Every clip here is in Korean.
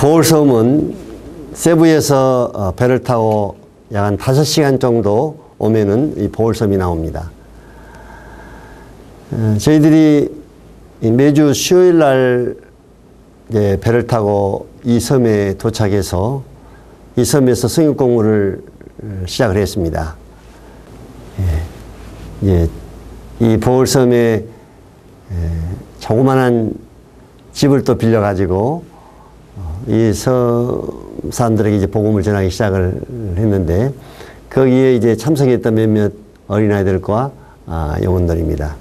보홀섬은 세부에서 배를 타고 약 한 5시간 정도 오면은 이 보홀섬이 나옵니다. 저희들이 매주 수요일 날 배를 타고 이 섬에 도착해서 이 섬에서 성역 공부를 시작을 했습니다. 이 보홀섬에 조그만한 집을 또 빌려가지고 이 섬 사람들에게 이제 복음을 전하기 시작을 했는데, 거기에 이제 참석했던 몇몇 어린아이들과 영혼들입니다.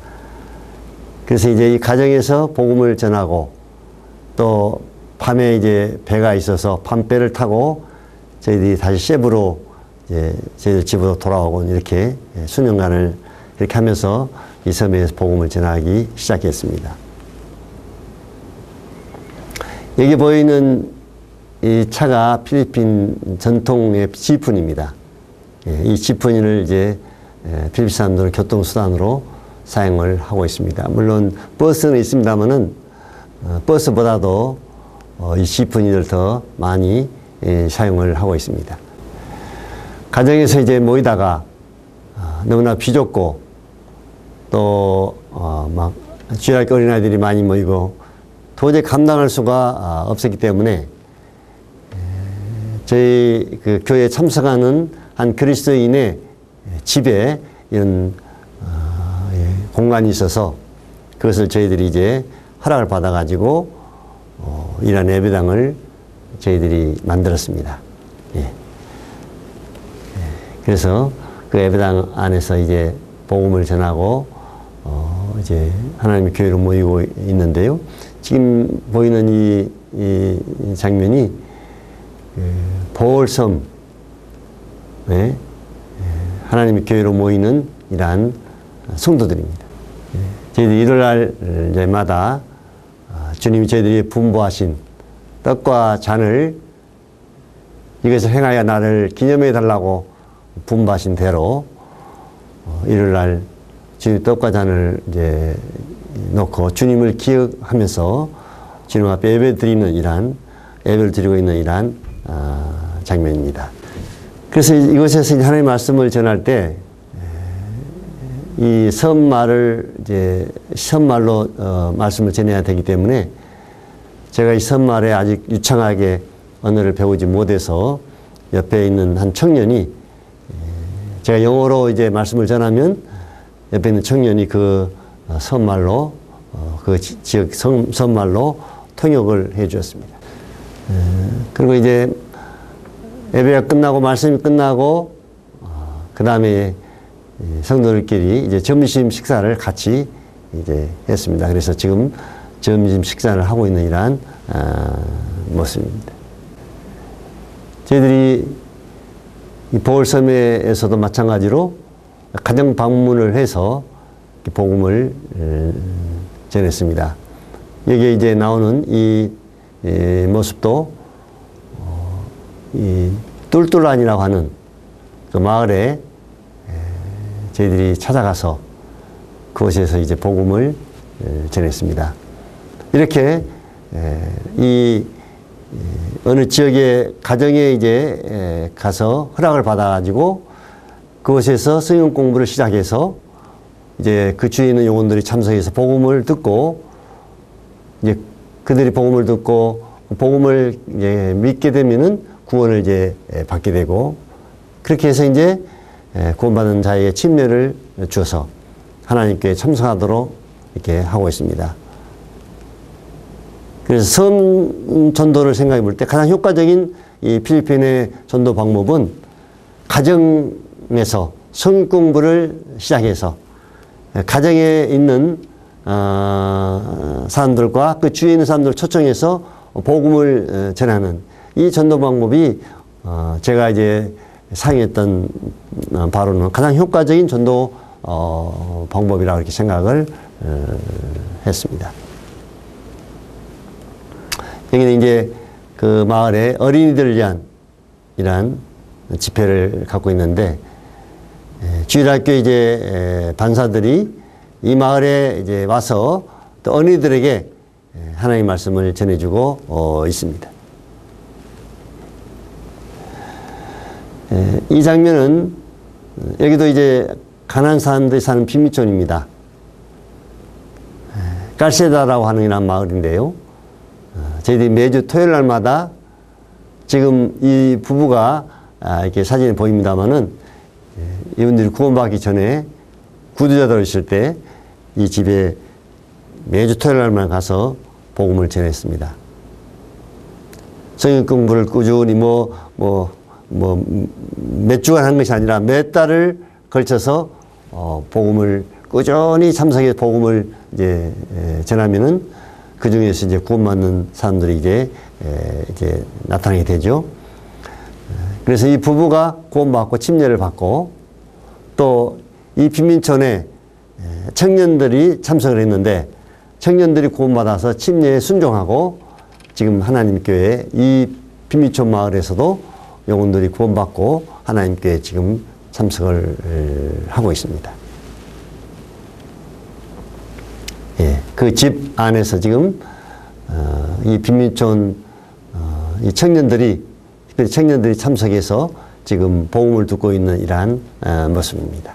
그래서 이제 이 가정에서 복음을 전하고, 또 밤에 이제 배가 있어서 밤배를 타고 저희들이 다시 세부로 이제 저희들 집으로 돌아오고, 이렇게 수년간을 이렇게 하면서 이 섬에서 복음을 전하기 시작했습니다. 여기 보이는 이 차가 필리핀 전통의 지프니입니다. 이 지프니를 이제 필리핀 사람들은 교통수단으로 사용을 하고 있습니다. 물론 버스는 있습니다만은 버스보다도 이 지프니를 더 많이 사용을 하고 있습니다. 가정에서 이제 모이다가 너무나 비좁고 또 막 주일학교 어린아이들이 많이 모이고 도저히 감당할 수가 없었기 때문에 저희 그 교회에 참석하는 한 그리스도인의 집에 이런 공간이 있어서 그것을 저희들이 이제 허락을 받아가지고 이런 예배당을 저희들이 만들었습니다. 그래서 그 예배당 안에서 이제 복음을 전하고 이제 하나님의 교회로 모이고 있는데요. 지금 보이는 이 장면이 보홀섬 하나님의 교회로 모이는 이러한 성도들입니다. 저희들이 일요일마다 주님이 저희들이 분부하신 떡과 잔을 이것을 행하여 나를 기념해 달라고 분부하신 대로 일요일날 주님 떡과 잔을 이제 놓고 주님을 기억하면서 주님 앞에 예배드리는 예배를 드리고 있는 이러한 장면입니다. 그래서 이곳에서 이제 하나님의 말씀을 전할 때 이 섬말을 이제 섬말로 말씀을 전해야 되기 때문에 제가 이 섬말에 아직 유창하게 언어를 배우지 못해서 옆에 있는 한 청년이 제가 영어로 이제 말씀을 전하면 옆에 있는 청년이 그 섬말로 그 지역 섬말로 통역을 해 주었습니다. 그리고 이제 예배가 끝나고 말씀이 끝나고 그 다음에 성도들끼리 이제 점심 식사를 같이 이제 했습니다. 그래서 지금 점심 식사를 하고 있는 이러한 모습입니다. 저희들이 이 보홀섬에서도 마찬가지로 가정 방문을 해서 복음을 전했습니다. 여기에 이제 나오는 이 모습도 이 뚫뚫란이라고 하는 그 마을에 저희들이 찾아가서 그곳에서 이제 복음을 전했습니다. 이렇게 이 어느 지역의 가정에 이제 가서 허락을 받아가지고 그곳에서 성경 공부를 시작해서 이제 그 주위에 있는 영혼들이 참석해서 복음을 듣고 이제 그들이 복음을 듣고 복음을 이제 믿게 되면은 구원을 이제 받게 되고, 그렇게 해서 이제 구원받은 자에게 침례를 주어서 하나님께 참석하도록 이렇게 하고 있습니다. 그래서 섬 전도를 생각해 볼 때 가장 효과적인 이 필리핀의 전도 방법은 가정에서 성경 공부를 시작해서 가정에 있는 사람들과 그 주위에 있는 사람들을 초청해서 복음을 전하는 이 전도 방법이 제가 이제 상의했던 바로는 가장 효과적인 전도 방법이라고 이렇게 생각을 했습니다. 여기는 이제 그 마을의 어린이들을 위한 이러한 집회를 갖고 있는데, 주일학교 이제 반사들이 이 마을에 이제 와서 또 어린이들에게 하나님의 말씀을 전해주고 있습니다. 이 장면은 여기도 이제 가난한 사람들이 사는 빈민촌입니다. 깔세다라고 하는 이란 마을인데요. 저희들이 매주 토요일 날마다 지금 이 부부가 이렇게 사진이 보입니다만은 이분들이 구원받기 전에 구두자들 있을 때 이 집에 매주 토요일 날만 가서 복음을 전했습니다. 성경 공부를 꾸준히 몇 주간 한 것이 아니라 몇 달을 걸쳐서 복음을 꾸준히 참석해서 복음을 이제 전하면은 그 중에서 이제 구원받는 사람들이 이제 나타나게 되죠. 그래서 이 부부가 구원받고 침례를 받고 또 이 빈민촌에 청년들이 참석을 했는데 청년들이 구원받아서 침례에 순종하고 지금 하나님 교회 이 빈민촌 마을에서도 영혼들이 구원받고 하나님 교회에 지금 참석을 하고 있습니다. 예, 그 집 안에서 지금 이 빈민촌 이 청년들이 특별히 청년들이 참석해서 지금 복음을 듣고 있는 이러한 모습입니다.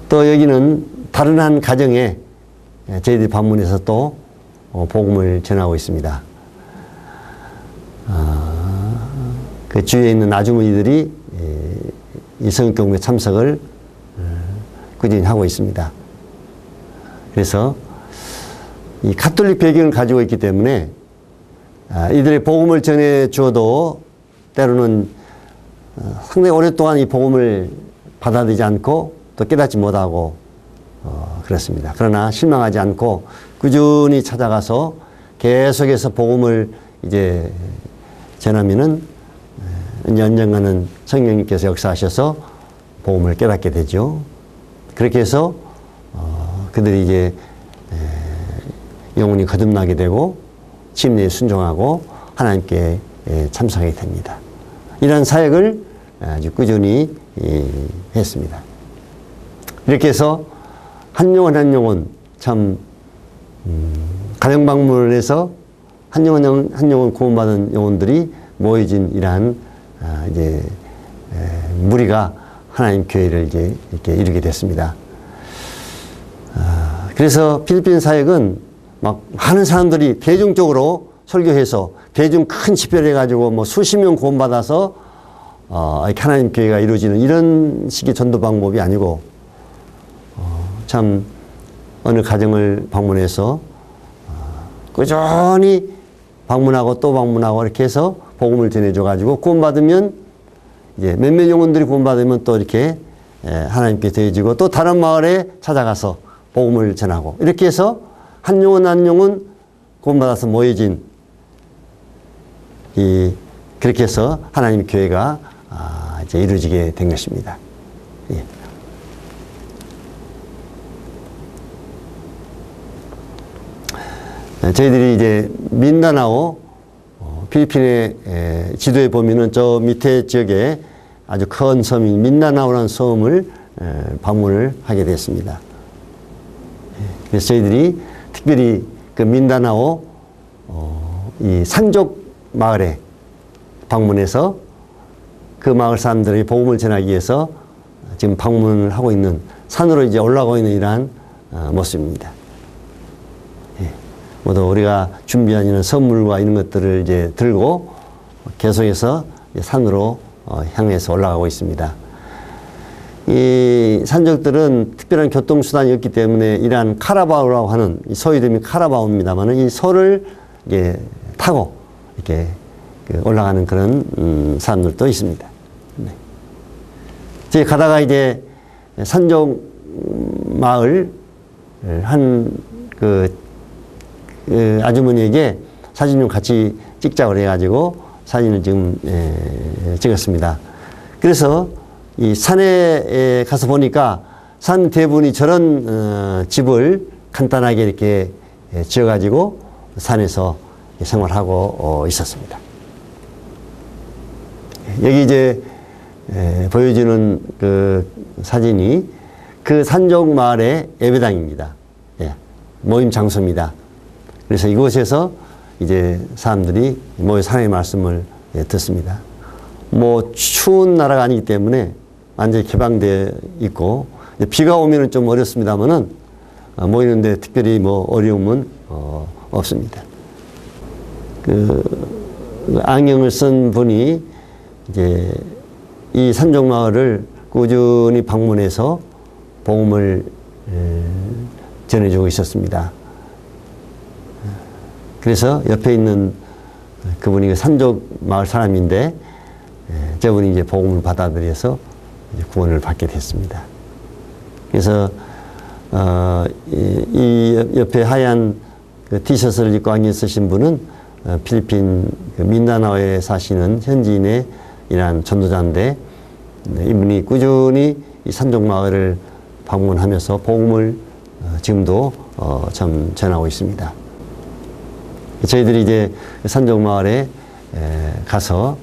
또 여기는 다른 한 가정에 저희들이 방문해서 또 복음을 전하고 있습니다. 그 주위에 있는 아주머니들이 이 성경공부에 참석을 꾸준히 하고 있습니다. 그래서 이 가톨릭 배경을 가지고 있기 때문에 이들의 복음을 전해 주어도 때로는 상당히 오랫동안 이 복음을 받아들이지 않고 또 깨닫지 못하고 그렇습니다. 그러나 실망하지 않고 꾸준히 찾아가서 계속해서 복음을 이제 전하면은 언젠가는 성령님께서 역사하셔서 복음을 깨닫게 되죠. 그렇게 해서 그들이 이제 영혼이 거듭나게 되고 침례에 순종하고 하나님께 참석하게 됩니다. 이런 사역을 아주 꾸준히 했습니다. 이렇게 해서 한 영혼 한 영혼 참 가정 방문을 해서 한 영혼 한 영혼 구원받은 영혼들이 모여진 이러한 이제 무리가 하나님 교회를 이제 이렇게 이루게 됐습니다. 그래서 필리핀 사역은 막 많은 사람들이 대중적으로 설교해서 대중 큰 집회를 해가지고 뭐 수십 명 구원받아서 하나님 교회가 이루어지는 이런 식의 전도 방법이 아니고 참 어느 가정을 방문해서 꾸준히 방문하고 또 방문하고 이렇게 해서 복음을 전해줘가지고 구원받으면 이제 몇몇 영혼들이 구원받으면 또 이렇게 하나님께 드려지고 또 다른 마을에 찾아가서 복음을 전하고 이렇게 해서 한 영혼 한 영혼 구원받아서 모여진 그렇게 해서 하나님 교회가 이제 이루어지게 된 것입니다. 예. 저희들이 이제 민다나오 필리핀의 지도에 보면은 저 밑에 지역에 아주 큰 섬인 민다나오라는 섬을 방문을 하게 됐습니다. 그래서 저희들이 특별히 그 민다나오 이 산족 마을에 방문해서 그 마을 사람들에게 복음을 전하기 위해서 지금 방문을 하고 있는 산으로 이제 올라가고 있는 이러한 모습입니다. 모두 우리가 준비한 이런 선물과 이런 것들을 이제 들고 계속해서 산으로 향해서 올라가고 있습니다. 이 산적들은 특별한 교통수단이 없기 때문에 이러한 카라바오라고 하는 소 이름이 카라바오입니다만 이 소를 이게 타고 이렇게 올라가는 그런 사람들도 있습니다. 네. 저희 가다가 이제 산적 마을 그 아주머니에게 사진 좀 같이 찍자고 해가지고 사진을 지금 찍었습니다. 그래서 이 산에 가서 보니까 산 대부분이 저런 집을 간단하게 이렇게 지어가지고 산에서 생활하고 있었습니다. 여기 이제 보여주는 그 사진이 그 산적 마을의 예배당입니다. 모임 장소입니다. 그래서 이곳에서 이제 사람들이 모여서 하나님의 말씀을 듣습니다. 뭐 추운 나라가 아니기 때문에 완전히 개방되어 있고, 비가 오면은 좀 어렵습니다만은 모이는데 특별히 뭐 어려움은 없습니다. 그 안경을 쓴 분이 이제 이 산족마을을 꾸준히 방문해서 복음을 전해주고 있었습니다. 그래서 옆에 있는 그분이 산족마을 사람인데, 저분이 이제 복음을 받아들여서 이제 구원을 받게 됐습니다. 그래서 이 옆에 하얀 그 티셔츠를 입고 안경 쓰신 분은 필리핀 그 민다나오에 사시는 현지인의 이러한 전도자인데, 이분이 꾸준히 이 산족마을을 방문하면서 복음을 지금도 참 전하고 있습니다. 저희들이 이제 산족마을에 가서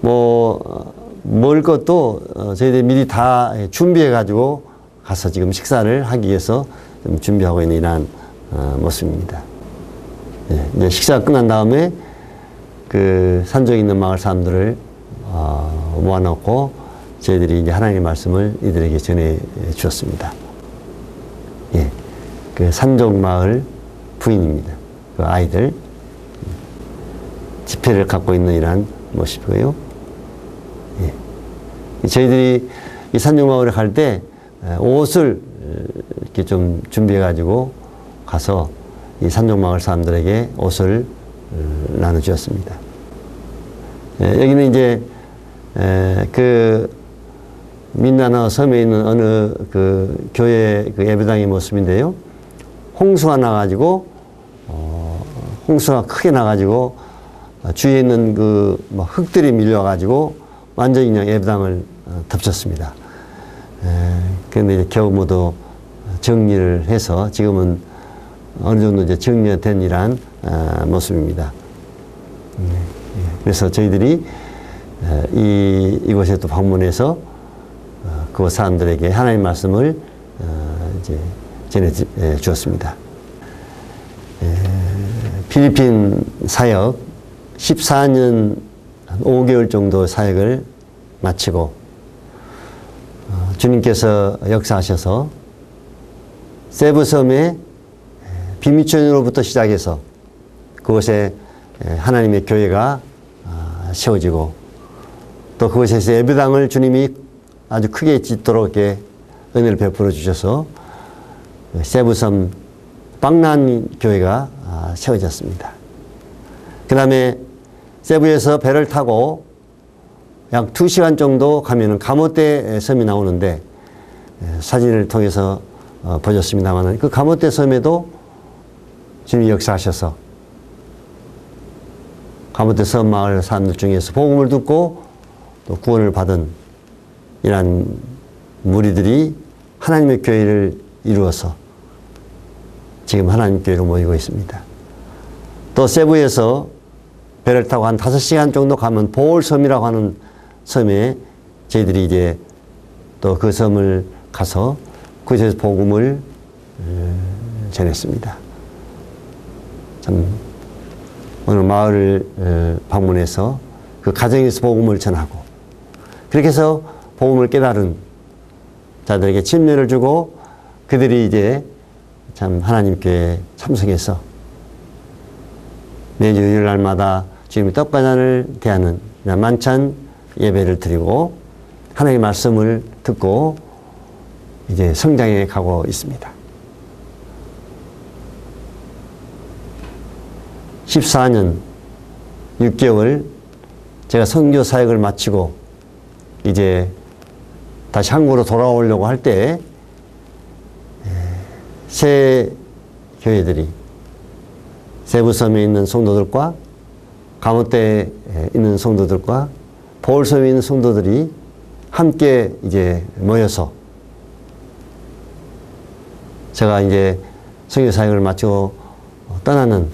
뭐 먹을 것도 저희들이 미리 다 준비해 가지고 가서 지금 식사를 하기 위해서 좀 준비하고 있는 이러한 모습입니다. 이제 식사가 끝난 다음에 그 산족에 있는 마을 사람들을 모아놓고 저희들이 이제 하나님의 말씀을 이들에게 전해 주었습니다. 예, 그 산족마을 부인입니다. 그 아이들 지폐를 갖고 있는 이러한 모습이고요. 예. 저희들이 이 산족마을에 갈 때 옷을 이렇게 좀 준비해가지고 가서 이 산족마을 사람들에게 옷을 나눠주었습니다. 여기는 이제 그 민다나오 섬에 있는 어느 그 교회 그 예배당의 모습인데요. 홍수가 나가지고 홍수가 크게 나가지고 주위에 있는 그 뭐 흙들이 밀려가지고 완전히 그냥 예배당을 덮쳤습니다. 그런데 이제 겨우 모두 정리를 해서 지금은 어느 정도 이제 정리가 된 이러한 모습입니다. 그래서 저희들이 이곳에 또 방문해서 그 사람들에게 하나님의 말씀을 이제 전해 주었습니다. 필리핀 사역 14년 5개월 정도 사역을 마치고 주님께서 역사하셔서 세부섬의 비미천으로부터 시작해서 그곳에 하나님의 교회가 세워지고 또 그곳에서 예배당을 주님이 아주 크게 짓도록 이렇게 은혜를 베풀어 주셔서 세부섬 빵난 교회가 세워졌습니다. 그 다음에 세부에서 배를 타고 약 2시간 정도 가면은 가모떼 섬이 나오는데 사진을 통해서 보셨습니다만 그 가모떼 섬에도 주님이 역사하셔서 가모떼 섬 마을 사람들 중에서 복음을 듣고 또 구원을 받은 이러한 무리들이 하나님의 교회를 이루어서 지금 하나님 교회로 모이고 있습니다. 또 세부에서 배를 타고 한 5시간 정도 가면 보올섬이라고 하는 섬에 저희들이 이제 또 그 섬을 가서 그곳에서 복음을 전했습니다. 참 오늘 마을을 방문해서 그 가정에서 복음을 전하고 그렇게 해서 복음을 깨달은 자들에게 침례를 주고 그들이 이제 참 하나님 교회에 참석해서 매주 일요일날마다 주님의 떡과 잔을 대하는 만찬 예배를 드리고 하나님의 말씀을 듣고 이제 성장해 가고 있습니다. 14년 6개월 제가 선교 사역을 마치고 이제 다시 한국으로 돌아오려고 할 때 새 교회들이 세부섬에 있는 성도들과 가모떼에 있는 성도들과 보울섬에 있는 성도들이 함께 이제 모여서 제가 이제 선교 사역을 마치고 떠나는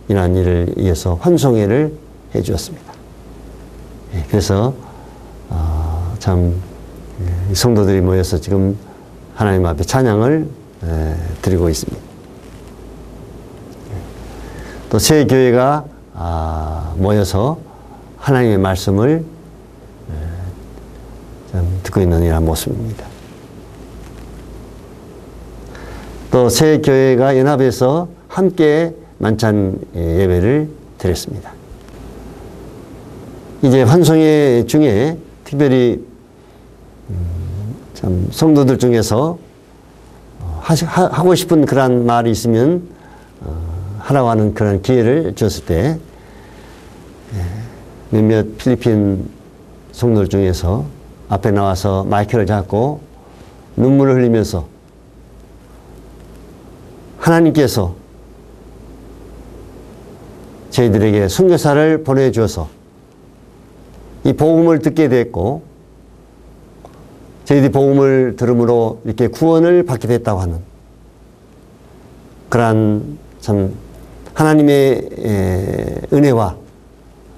이러한 일을 위해서 환송회를 해 주었습니다. 그래서 참 성도들이 모여서 지금 하나님 앞에 찬양을 드리고 있습니다. 또 새 교회가 모여서 하나님의 말씀을 듣고 있는 이런 모습입니다. 또 새 교회가 연합해서 함께 만찬 예배를 드렸습니다. 이제 환송회 중에 특별히 참 성도들 중에서 하고 싶은 그런 말이 있으면 하라고 하는 그런 기회를 줬을 때 몇몇 필리핀 성도들 중에서 앞에 나와서 마이크를 잡고 눈물을 흘리면서 하나님께서 저희들에게 선교사를 보내주어서 이 복음을 듣게 됐고 저희들이 복음을 들음으로 이렇게 구원을 받게 됐다고 하는 그러한 참 하나님의 은혜와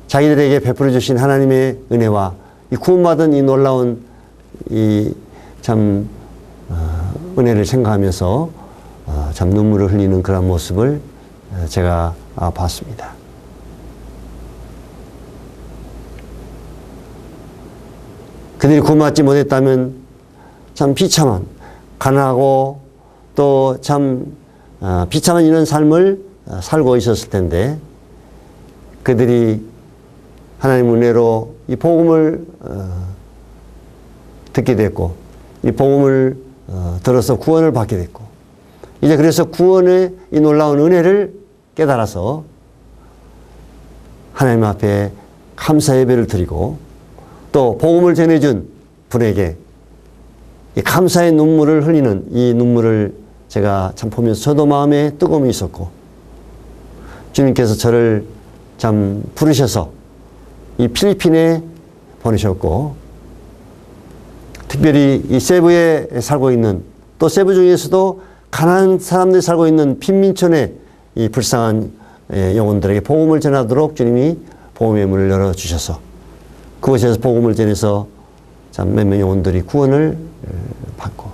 자기들에게 베풀어 주신 하나님의 은혜와 이 구원받은 이 놀라운 이 참 은혜를 생각하면서 참 눈물을 흘리는 그런 모습을 제가 봤습니다. 그들이 구원받지 못했다면 참 비참한, 가난하고 또 참 비참한 이런 삶을 살고 있었을 텐데 그들이 하나님 은혜로 이 복음을 듣게 됐고 이 복음을 들어서 구원을 받게 됐고 이제 그래서 구원의 이 놀라운 은혜를 깨달아서 하나님 앞에 감사 예배를 드리고 또 복음을 전해준 분에게 이 감사의 눈물을 흘리는 이 눈물을 제가 참 보면서 저도 마음에 뜨거움이 있었고 주님께서 저를 참 부르셔서 이 필리핀에 보내셨고 특별히 이 세부에 살고 있는 또 세부 중에서도 가난한 사람들이 살고 있는 빈민촌의 이 불쌍한 영혼들에게 복음을 전하도록 주님이 복음의 문을 열어주셔서 그곳에서 복음을 전해서 참 몇몇 영혼들이 구원을 받고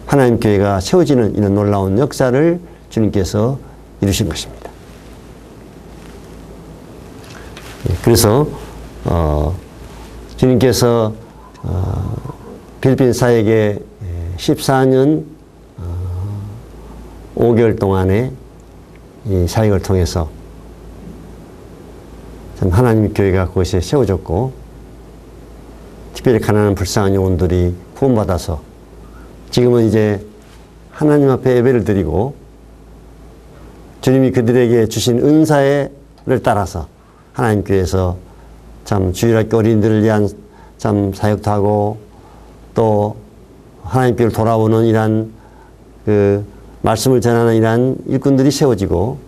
하나님 교회가 세워지는 이런 놀라운 역사를 주님께서 이루신 것입니다. 그래서 주님께서 필리핀 사역에 14년 5개월 동안의 이 사역을 통해서 참 하나님 교회가 그곳에 세워졌고 특별히 가난한 불쌍한 영혼들이 구원받아서 지금은 이제 하나님 앞에 예배를 드리고 주님이 그들에게 주신 은사를 따라서 하나님 교회에서 참 주일학교 어린이들을 위한 참 사역도 하고 또 하나님께로 돌아오는 이러한 그 말씀을 전하는 이러한 일꾼들이 세워지고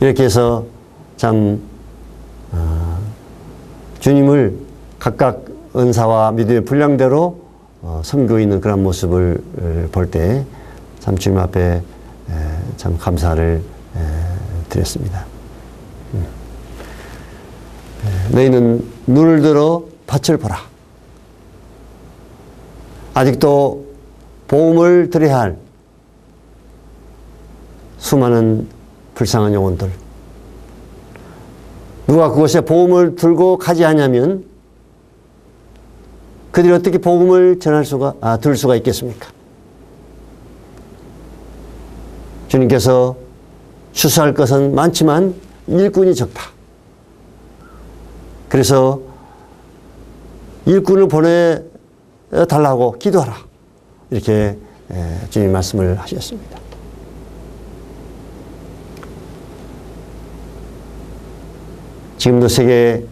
이렇게 해서 참 주님을 각각 은사와 믿음의 분량대로 섬기고 있는 그런 모습을 볼 때 참 주님 앞에 참 감사를 드렸습니다. 너희는 눈을 들어 밭을 보라. 아직도 복음을 드려야 할 수많은 불쌍한 영혼들. 누가 그곳에 복음을 들고 가지 않으면 그들이 어떻게 복음을 전할 수가, 들을 수가 있겠습니까? 주님께서 추수할 것은 많지만 일꾼이 적다. 그래서 일꾼을 보내달라고 기도하라. 이렇게 주님 말씀을 하셨습니다. 지금도 세계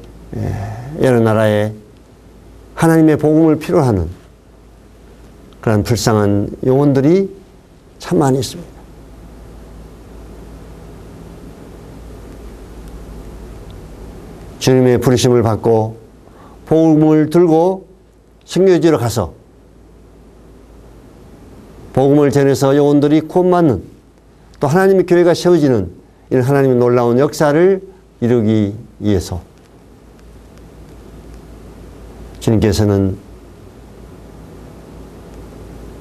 여러 나라에 하나님의 복음을 필요로 하는 그런 불쌍한 영혼들이 참 많이 있습니다. 주님의 부르심을 받고 복음을 들고 선교지로 가서 복음을 전해서 영혼들이 구원받는 또 하나님의 교회가 세워지는 이런 하나님의 놀라운 역사를 이루기 위해서 주님께서는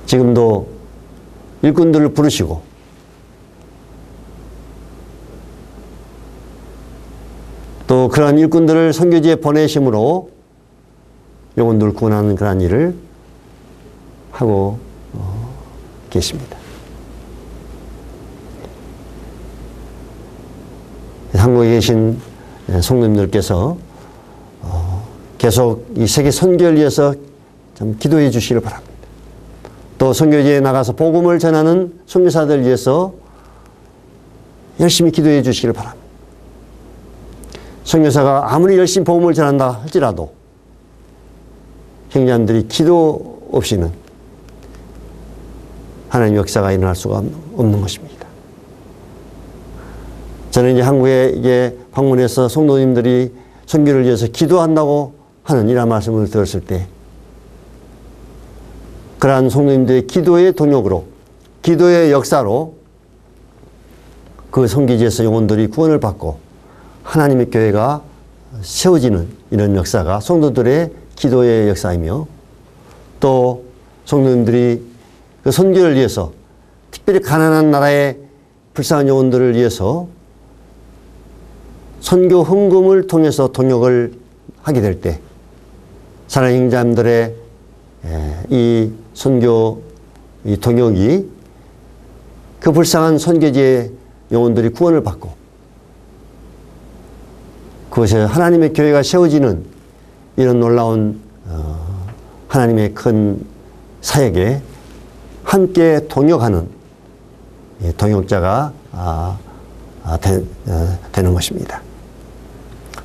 지금도 일꾼들을 부르시고 또 그러한 일꾼들을 선교지에 보내심으로 영혼들을 구원하는 그러한 일을 하고 계십니다. 한국에 계신 성도님들께서 계속 이 세계 선교를 위해서 좀 기도해 주시길 바랍니다. 또 선교지에 나가서 복음을 전하는 선교사들을 위해서 열심히 기도해 주시길 바랍니다. 선교사가 아무리 열심히 복음을 전한다 할지라도 형제자매들이 기도 없이는 하나님의 역사가 일어날 수가 없는 것입니다. 저는 이제 한국에 이게 방문해서 성도님들이 선교를 위해서 기도한다고 하는 이런 말씀을 들었을 때 그러한 성도님들의 기도의 동력으로 기도의 역사로 그 선교지에서 영혼들이 구원을 받고 하나님의 교회가 세워지는 이런 역사가 성도들의 기도의 역사이며 또 성도님들이 그 선교를 위해서 특별히 가난한 나라의 불쌍한 영혼들을 위해서 선교 헌금을 통해서 동역을 하게 될 때 사랑하는 형제자매들의 이 선교 이 동역이 그 불쌍한 선교지의 영혼들이 구원을 받고 그것에 하나님의 교회가 세워지는 이런 놀라운 하나님의 큰 사역에 함께 동역하는 동역자가 되는 것입니다.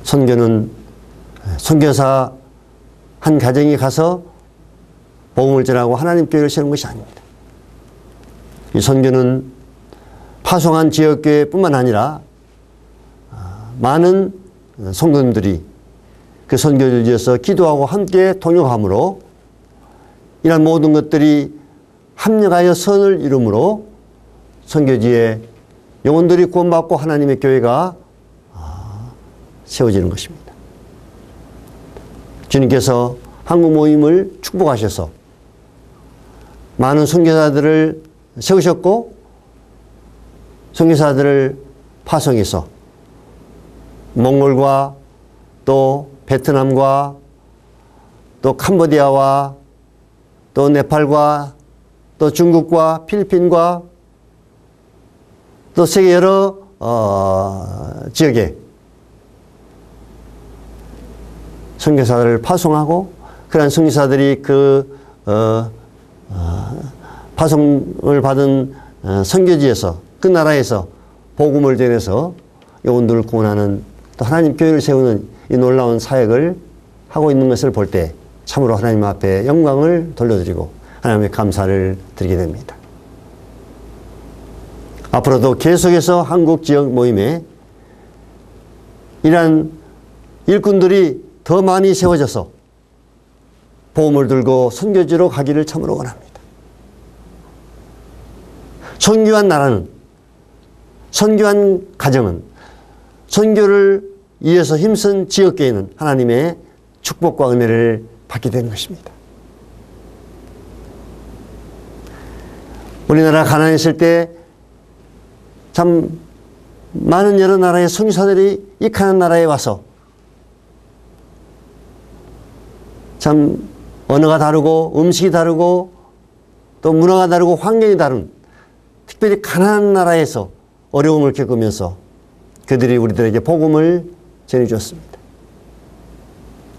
선교는 선교사 한 가정이 가서 복음을 전하고 하나님 교회를 세우는 것이 아닙니다. 이 선교는 파송한 지역교회뿐만 아니라 많은 성도님들이 그 선교를 위해서 기도하고 함께 동역함으로 이런 모든 것들이 합력하여 선을 이룸으로 선교지에 영혼들이 구원받고 하나님의 교회가 세워지는 것입니다. 주님께서 한국 모임을 축복하셔서 많은 선교사들을 세우셨고 선교사들을 파송해서 몽골과 또 베트남과 또 캄보디아와 또 네팔과 또 중국과 필리핀과 또 세계 여러 지역에 선교사들을 파송하고 그러한 선교사들이 그 파송을 받은 선교지에서 그 나라에서 복음을 전해서 영혼들을 구원하는 또 하나님 교회를 세우는 이 놀라운 사역을 하고 있는 것을 볼 때 참으로 하나님 앞에 영광을 돌려드리고 하나님의 감사를 드리게 됩니다. 앞으로도 계속해서 한국 지역 모임에 이러한 일꾼들이 더 많이 세워져서 복음을 들고 선교지로 가기를 참으로 원합니다. 선교한 나라는 선교한 가정은 선교를 위해서 힘쓴 지역교회는 하나님의 축복과 은혜를 받게 되는 것입니다. 우리나라 가난했을 때 참 많은 여러 나라의 선교사들이 이 가난한 나라에 와서 참 언어가 다르고 음식이 다르고 또 문화가 다르고 환경이 다른 특별히 가난한 나라에서 어려움을 겪으면서 그들이 우리들에게 복음을 전해주었습니다.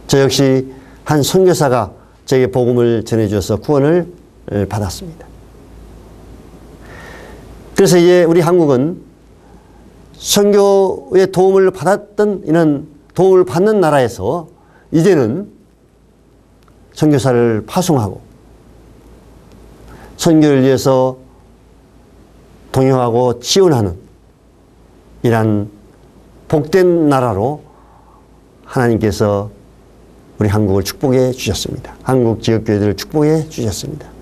저 역시 한 선교사가 저에게 복음을 전해주어서 구원을 받았습니다. 그래서 이제 우리 한국은 선교의 도움을 받았던 이런 도움을 받는 나라에서 이제는 선교사를 파송하고 선교를 위해서 동역하고 지원하는 이러한 복된 나라로 하나님께서 우리 한국을 축복해 주셨습니다. 한국 지역교회들을 축복해 주셨습니다.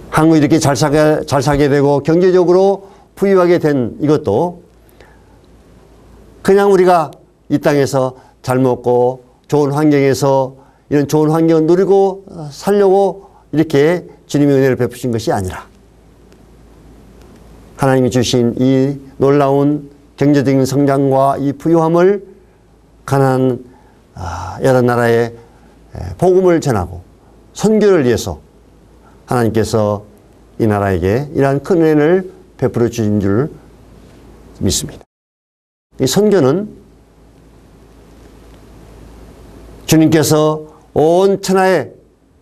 한국이 이렇게 잘 살게 되고 경제적으로 부유하게 된 이것도 그냥 우리가 이 땅에서 잘 먹고 좋은 환경에서 이런 좋은 환경을 누리고 살려고 이렇게 주님의 은혜를 베푸신 것이 아니라 하나님이 주신 이 놀라운 경제적인 성장과 이 부유함을 가난한 여러 나라에 복음을 전하고 선교를 위해서 하나님께서 이 나라에게 이러한 큰 은혜를 베풀어 주신 줄 믿습니다. 이 선교는 주님께서 온 천하에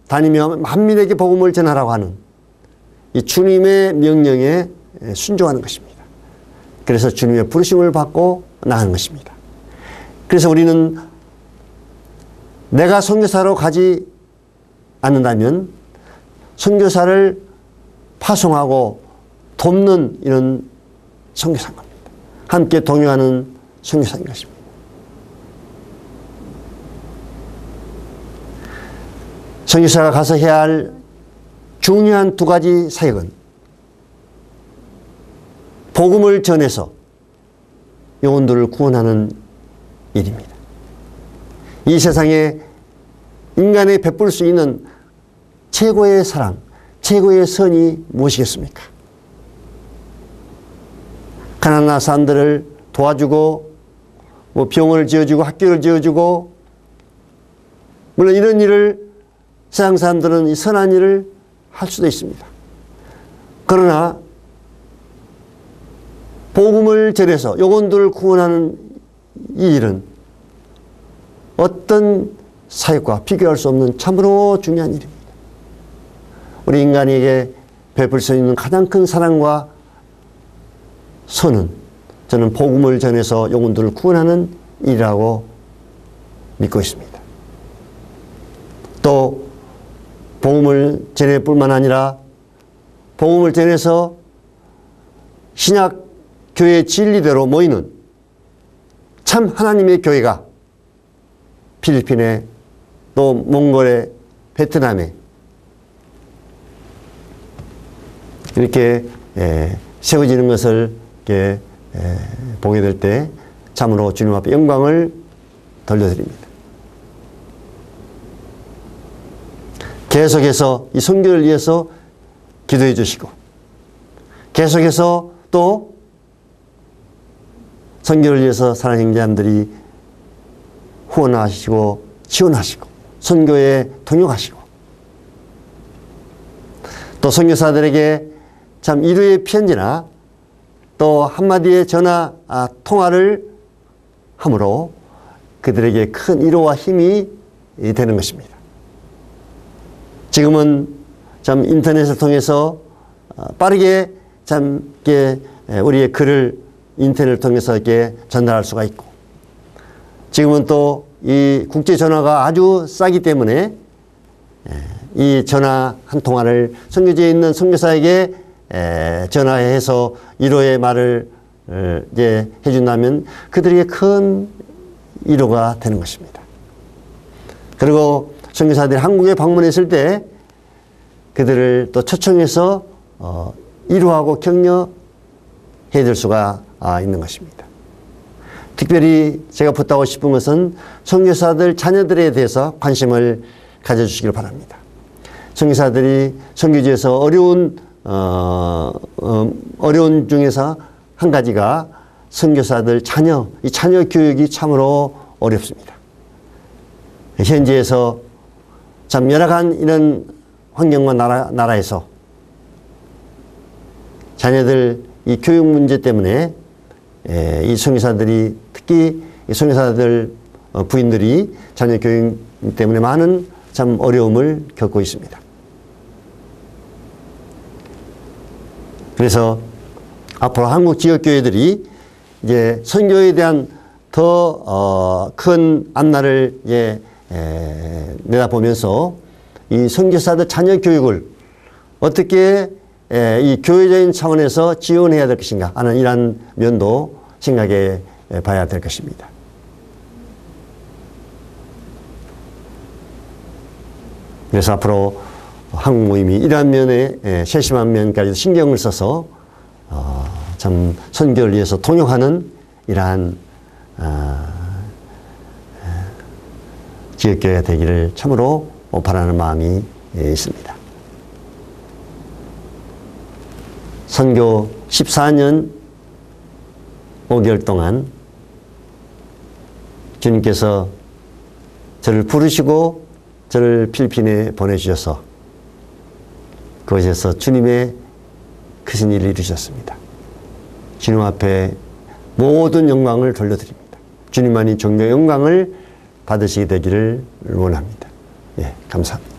다니며 만민에게 복음을 전하라고 하는 이 주님의 명령에 순종하는 것입니다. 그래서 주님의 부르심을 받고 나가는 것입니다. 그래서 우리는 내가 선교사로 가지 않는다면 선교사를 파송하고 돕는 이런 선교사인 겁니다. 함께 동요하는 선교사인 것입니다. 선교사가 가서 해야 할 중요한 두 가지 사역은 복음을 전해서 영혼들을 구원하는 일입니다. 이 세상에 인간이 베풀 수 있는 최고의 사랑, 최고의 선이 무엇이겠습니까? 가난한 사람들을 도와주고 병원을 지어주고 학교를 지어주고, 물론 이런 일을 세상 사람들은 이 선한 일을 할 수도 있습니다. 그러나 복음을 전해서 영혼들을 구원하는 이 일은 어떤 사역과 비교할 수 없는 참으로 중요한 일입니다. 우리 인간에게 베풀 수 있는 가장 큰 사랑과 선은 저는 복음을 전해서 영혼들을 구원하는 일이라고 믿고 있습니다. 또 복음을 전할 뿐만 아니라 복음을 전해서 신약 교회 진리대로 모이는 참 하나님의 교회가 필리핀에 또 몽골에 베트남에 이렇게 세워지는 것을 이렇게 보게 될 때 참으로 주님 앞에 영광을 돌려드립니다. 계속해서 이 선교를 위해서 기도해 주시고 계속해서 또 선교를 위해서 사랑하는 형제자매들이 후원하시고 지원하시고 선교에 동역하시고 또 선교사들에게 참 이루의 편지나 또 한마디의 전화 통화를 함으로 그들에게 큰 위로와 힘이 되는 것입니다. 지금은 참 인터넷을 통해서 빠르게 참 이렇게 우리의 글을 인터넷을 통해서 이렇게 전달할 수가 있고, 지금은 또 이 국제 전화가 아주 싸기 때문에 이 전화 한 통화를 선교지에 있는 선교사에게 전화해서 위로의 말을 이제 해준다면 그들에게 큰 위로가 되는 것입니다. 그리고 선교사들이 한국에 방문했을 때 그들을 또 초청해서 위로하고 격려해 줄 수가 있는 것입니다. 특별히 제가 부탁하고 싶은 것은 선교사들 자녀들에 대해서 관심을 가져주시길 바랍니다. 선교사들이 선교지에서 어려운 중에서 한 가지가 선교사들 자녀, 이 자녀 교육이 참으로 어렵습니다. 현지에서 참 열악한 이런 환경과 나라에서 자녀들 이 교육 문제 때문에 이 선교사들이 특히 이 선교사들 부인들이 자녀 교육 때문에 많은 참 어려움을 겪고 있습니다. 그래서 앞으로 한국 지역교회들이 이제 선교에 대한 더 큰 앞날을 내다보면서 이 선교사들 자녀 교육을 어떻게 이 교회적인 차원에서 지원해야 될 것인가 하는 이러한 면도 생각해 봐야 될 것입니다. 그래서 앞으로 한국 모임이 이러한 면에 세심한 면까지 신경을 써서 참 선교를 위해서 동역하는 이러한 지역교회가 되기를 참으로 바라는 마음이 있습니다. 선교 14년 5개월 동안 주님께서 저를 부르시고 저를 필리핀에 보내주셔서 그곳에서 주님의 크신 일을 이루셨습니다. 주님 앞에 모든 영광을 돌려드립니다. 주님만이 존귀 영광을 받으시게 되기를 원합니다. 예, 감사합니다.